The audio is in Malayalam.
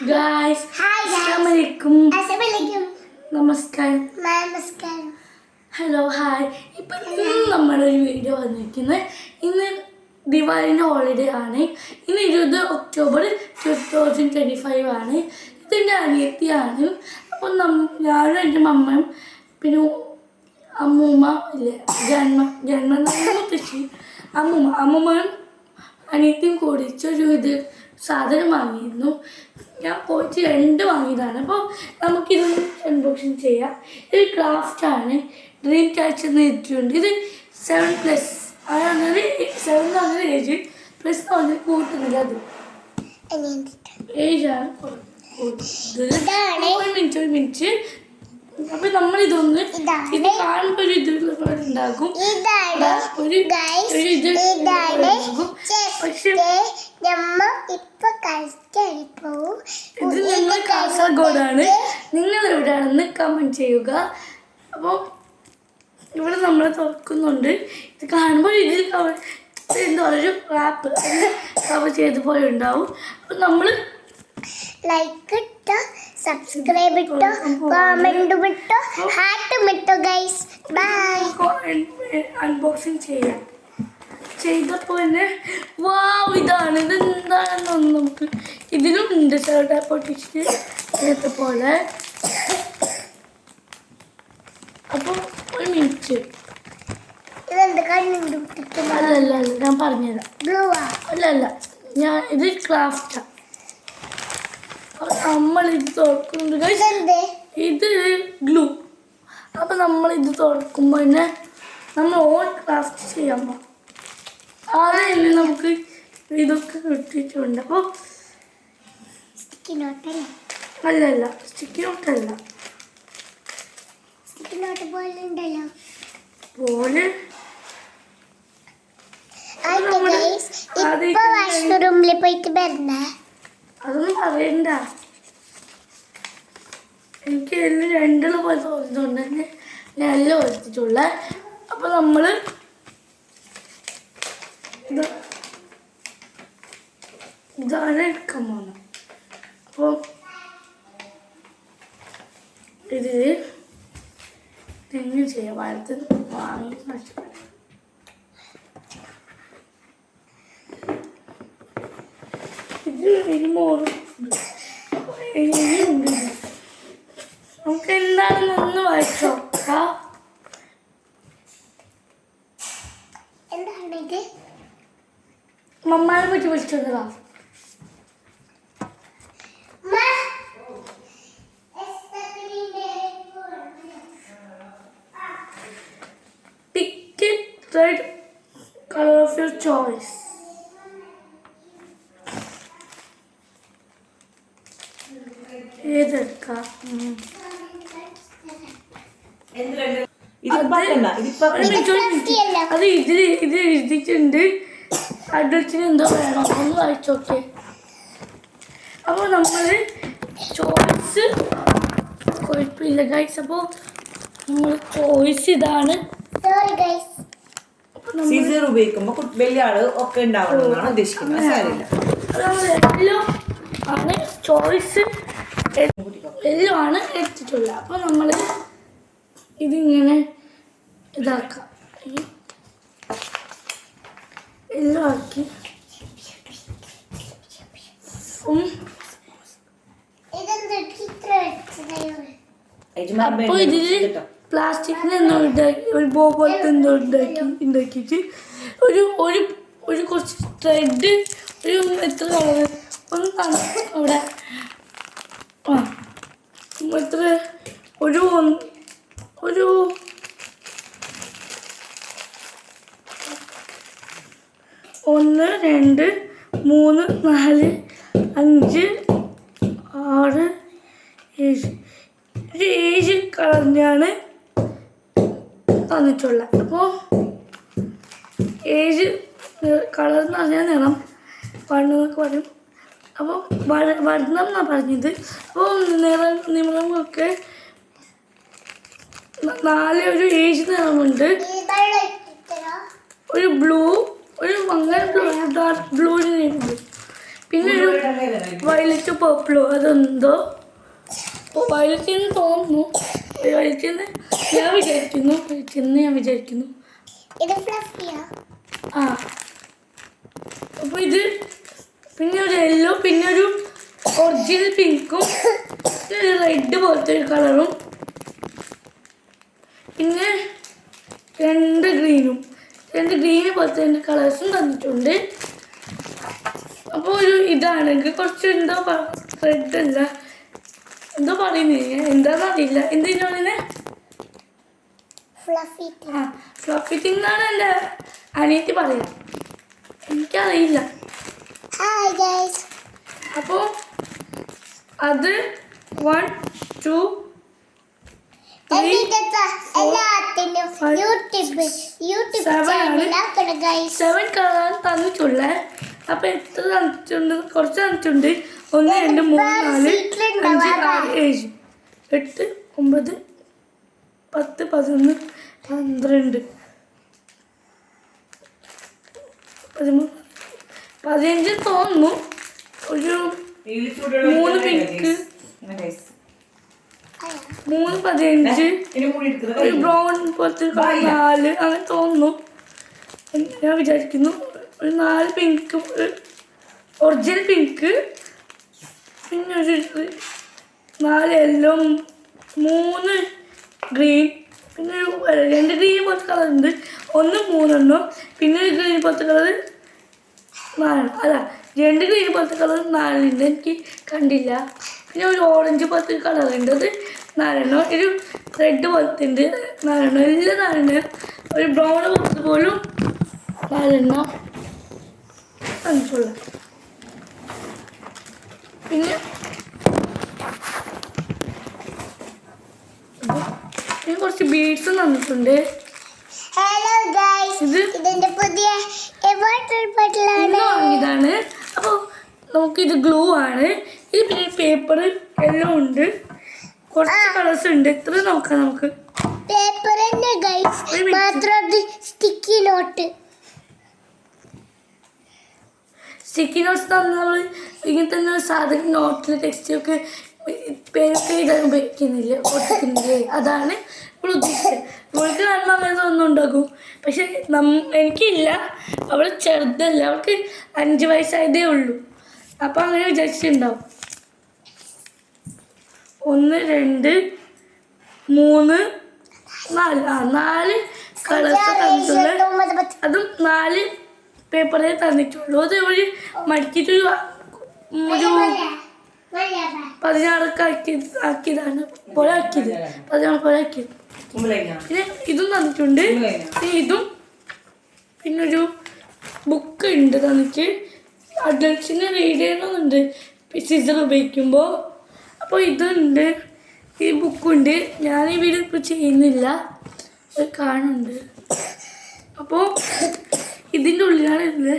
Guys, Assalamualaikum. Namaskar. Hello, hi. ഇപ്പം നമ്മളൊരു വീഡിയോ വന്നിരിക്കുന്നത് ഇന്ന് ദിവാലിൻ്റെ ഹോളിഡേ ആണ്. ഇന്ന് 20 ഒക്ടോബർ 2025 ആണ്. ഇതെൻ്റെ അനിയത്തിയാണ്. അപ്പം ഞാനും എൻ്റെ മമ്മയും പിന്നെ അമ്മൂമ്മ ഇല്ലേ മുത്തശ്ശി അമ്മൂമ്മയും അനിയത്തിയും കൂടിച്ചൊരു സാധനം വാങ്ങിയിരുന്നു. ഞാൻ പോയിട്ട് 2 വാങ്ങിയതാണ്. അപ്പോൾ നമുക്കിതൊന്ന് അൺബോക്സിങ് ചെയ്യാം. ഇത് ക്രാഫ്റ്റാണ്. ഡ്രീം ക്യാച്ചർ എന്ന് എഴുതിയിട്ടുണ്ട്. ഇത് 7+ അതാണ് 7 എന്ന് പറഞ്ഞ ഏജ് പ്ലസ് എന്ന് പറഞ്ഞാൽ കൂട്ടുന്നില്ല. അത് ഏജാണ് ഒരു മിനിറ്റ്. അപ്പൊ നമ്മളിതൊന്ന് ഇത് കാണുമ്പോ ഒരു ഉണ്ടാകും. പക്ഷെ ഇത് നിങ്ങൾ കാസർഗോഡാണ്. നിങ്ങൾ എവിടെയാണെന്ന് കമന്റ് ചെയ്യുക. അപ്പോൾ ഇവിടെ നമ്മൾ തുറക്കുന്നുണ്ട്. ഇത് കാണുമ്പോൾ ഇതിൽ എന്താ ഒരു റാപ്പ് കവർ ചെയ്ത പോലെ ഉണ്ടാവും. അപ്പം നമ്മൾ ലൈക്ക് ഇട്ടോ, സബ്സ്ക്രൈബ് ഇട്ടോ, കമന്റ് ഇട്ടോ, ഹാർട്ട് ഇട്ടോ ഗൈസ്. ബൈ. അൺബോക്സിങ് ചെയ്തപ്പോൾ തന്നെ ഇതാണ് ഇതെന്താണെന്നൊന്നും നമുക്ക് ഇതിലും ഉണ്ട്. ചേട്ടാ പൊട്ടിച്ചിട്ട് ഇങ്ങനത്തെ പോലെ. അപ്പോൾ ഒരു മിനിറ്റ്. അല്ല ഞാൻ പറഞ്ഞുതരാം. അല്ല ഇത് ക്രാഫ്റ്റാണ്. നമ്മളിത് തുറക്കുന്നുണ്ട്. ഇത് ഗ്ലൂ. അപ്പം നമ്മളിത് തുറക്കുമ്പോൾ തന്നെ നമ്മൾ ഓൺ ക്രാഫ്റ്റ് ചെയ്യാൻ പോകും. അതന്നെ നമുക്ക് ഇതൊക്കെ കിട്ടിയിട്ടുണ്ട്. അപ്പോൾ അല്ല സ്റ്റിക്കി നോട്ടല്ല പോലെ അതൊന്നും പറയണ്ട. എനിക്ക് എല്ലാം 2 പോലെ തോന്നിയിട്ടുണ്ട്. ഞാൻ എല്ലാം എടുത്തിട്ടുള്ള. അപ്പോൾ നമ്മൾ ഇതാണ് എടുക്കാൻ പോകുന്നത്. അപ്പോൾ ഇത് എങ്ങനെ ചെയ്യാം? വലത്ത് വാങ്ങി നഷ്ടപ്പെട്ടു. ഇത് ഇനിയുണ്ട്. നമുക്ക് എന്താണെന്നൊന്ന് വായിച്ചു നോക്കാം. മമ്മാനെ പറ്റി വിളിച്ചോണ്ടാ. Pick a red color of your choice. ഏതെടുക്കാം? അത് ഇത് എഴുതിയിട്ടുണ്ട്. അഡൽറ്റിന് എന്തോ വേണം ഒന്ന് വായിച്ചോക്കെ. അപ്പോൾ നമ്മൾ ചോയ്സ് കുഴപ്പമില്ല ഗൈസ്. അപ്പോൾ നമ്മൾ ചോയ്സ് ഇതാണ്. ഉപയോഗിക്കുമ്പോൾ വലിയ ആള് ഒക്കെ ഉണ്ടാവണമെന്നാണ് ഉദ്ദേശിക്കുന്നത്. യെല്ലോ ആണ് ചോയ്സ്. യെല്ലോ ആണ് എടുത്തിട്ടുള്ളത്. അപ്പോൾ നമ്മൾ ഇതിങ്ങനെ ഇതാക്കാം. എല്ലാം ആക്കി അപ്പോൾ ഇതിൽ പ്ലാസ്റ്റിക്കിന് എന്തോ ഉണ്ടാക്കി ഒരു ബോ പോലത്തെ എന്തോ ഉണ്ടാക്കിയിട്ട് ഒരു കുറച്ച് ത്രെഡ് ഒരു എത്ര കളർ ഒന്ന് അവിടെ എത്ര ഒരു 1 2 3 4 5 6 7 കളറിനാണ് തന്നിട്ടുള്ളത്. അപ്പോൾ 7 കളർ എന്ന് പറഞ്ഞാൽ നിറം വണ്ണമെന്നൊക്കെ പറയും. അപ്പോൾ വർണ്ണം എന്നാണ് പറഞ്ഞത്. അപ്പോൾ നിറമൊക്കെ 4 ഒരു 7 നിറമുണ്ട്. ഒരു ബ്ലൂ, ഒരു മങ്ങൽ ബ്ലൂ, ഡാർക്ക് ബ്ലൂവിനുണ്ട്. പിന്നെ ഒരു വയലറ്റ് പർപ്പിളോ അതെന്തോ വയലറ്റ് എന്ന് തോന്നുന്നു. വയലറ്റ് എന്ന് ഞാൻ വിചാരിക്കുന്നു. ഇത് ഫ്ലഫിയാ. ആ അപ്പോൾ ഇത് പിന്നെ ഒരു യെല്ലോ, പിന്നെ ഒരു ഒറിജിനൽ പിങ്കും, പിന്നെ ഒരു റെഡ് പോലത്തെ ഒരു കളറും, പിന്നെ രണ്ട് ഗ്രീന് പോലത്തെ രണ്ട് കളേഴ്സും തന്നിട്ടുണ്ട്. അപ്പോൾ ഒരു ഇതാണെങ്കിൽ കുറച്ച് എന്തോ റെഡ് അല്ല എന്തോ പറയുന്നത് എന്താണെന്ന് അറിയില്ല. എന്തിനാ പറയുന്നത്? ഫ്ലഫി തിന്നാണ് എൻ്റെ അനിയത്തി പറയുന്നത്, എനിക്കറിയില്ല. അപ്പോൾ അത് 1 2 7 കളർ തന്നിട്ടുള്ളത്. അപ്പോൾ എത്ര തന്നിട്ടുണ്ട്? കുറച്ച് തന്നിട്ടുണ്ട്. 1 2 3 4 5 6 7 8 9 10 11 12 13 15 തോന്നുന്നു. ഒരു 3 പിങ്ക്, 3 15 ഒരു ബ്രൗൺ പോലത്തെ 4 അങ്ങനെ തോന്നുന്നു. ഞാൻ വിചാരിക്കുന്നു ഒരു 4 പിങ്ക്, ഒറിജിനൽ പിങ്ക്, പിന്നെ ഒരു 4 യെല്ലോ, 3 ഗ്രീൻ, പിന്നെ ഒരു 2 ഗ്രീൻ പോലത്തെ കളർ ഉണ്ട്. 1 3 പിന്നെ ഒരു ഗ്രീൻ പോലത്തെ കളർ 4 അല്ല 2 ഗ്രീൻ പോലത്തെ കളർ 4 ഉണ്ട്, എനിക്ക് കണ്ടില്ല. പിന്നെ ഒരു ഓറഞ്ച് പോലത്തെ കളർ ഉണ്ട്, അത് 4 ഒരു റെഡ് പോലത്തെ ഉണ്ട് 4 എല്ലാം 4 ഒരു ബ്രൗൺ പോലത്തെ പോലും 4 തന്നിട്ടുള്ള. പിന്നെ കുറച്ച് ബീഡ്സ് തന്നിട്ടുണ്ട്. ഹലോ ഗൈസ്, ഇതിന്റെ പുതിയ ഇതാണ്. അപ്പോൾ നമുക്കിത് ഗ്ലൂ ആണ്. ഇത് പിന്നെ പേപ്പർ എല്ലാം ഉണ്ട്, കുറച്ച് കളേഴ്സ് ഉണ്ട്. എത്ര നോക്കാം നമുക്ക്. പേപ്പർ തന്നെ ഗൈസ്, മാത്രം സ്റ്റിക്കി നോട്ട്. സ്റ്റിക്കി നോട്ട്സ് നമ്മൾ ഇങ്ങനെ തന്നെ സാധാരണ നോട്ടിൽ ടെക്സ്റ്റൊക്കെ പേരൊക്കെ എഴുതാൻ ഒട്ടിക്കുന്നില്ലേ, അതാണ് ഇപ്പോൾ ഉദ്ദേശിച്ചത്. അവൾക്ക് കാണുമ്പോൾ അങ്ങനെ ഒന്നും ഉണ്ടാക്കും, പക്ഷെ എനിക്കില്ല. അവൾ ചെറുതല്ല, അവൾക്ക് 5 വയസ്സായതേ ഉള്ളൂ. അപ്പം അങ്ങനെ വിചാരിച്ചിട്ടുണ്ടാവും. 1 2 3 4 കളേഴ്സ് തന്നിട്ടുള്ള, അതും 4 പേപ്പറിൽ തന്നിട്ടുള്ളൂ. അത് ഒരു മടിക്കിട്ടൊരു 16 ആക്കിയതാണ് പോലെ ആക്കിയത്, 16 പോലെ ആക്കിയത്. പിന്നെ ഇതും തന്നിട്ടുണ്ട്, ഇതും പിന്നെ ഒരു ബുക്ക് ഉണ്ട് തന്നിട്ട്. അഡൽട്സിന് റീഡ് ചെയ്യണമെന്നുണ്ട് സിസർ ഉപയോഗിക്കുമ്പോൾ. അപ്പോൾ ഇതുണ്ട്, ഈ ബുക്കുണ്ട്. ഞാൻ ഈ വീഡിയോ ഇപ്പോൾ ചെയ്യുന്നില്ല, അത് കാണുന്നുണ്ട്. അപ്പോൾ ഇതിൻ്റെ ഉള്ളിലാണ് ഇത്.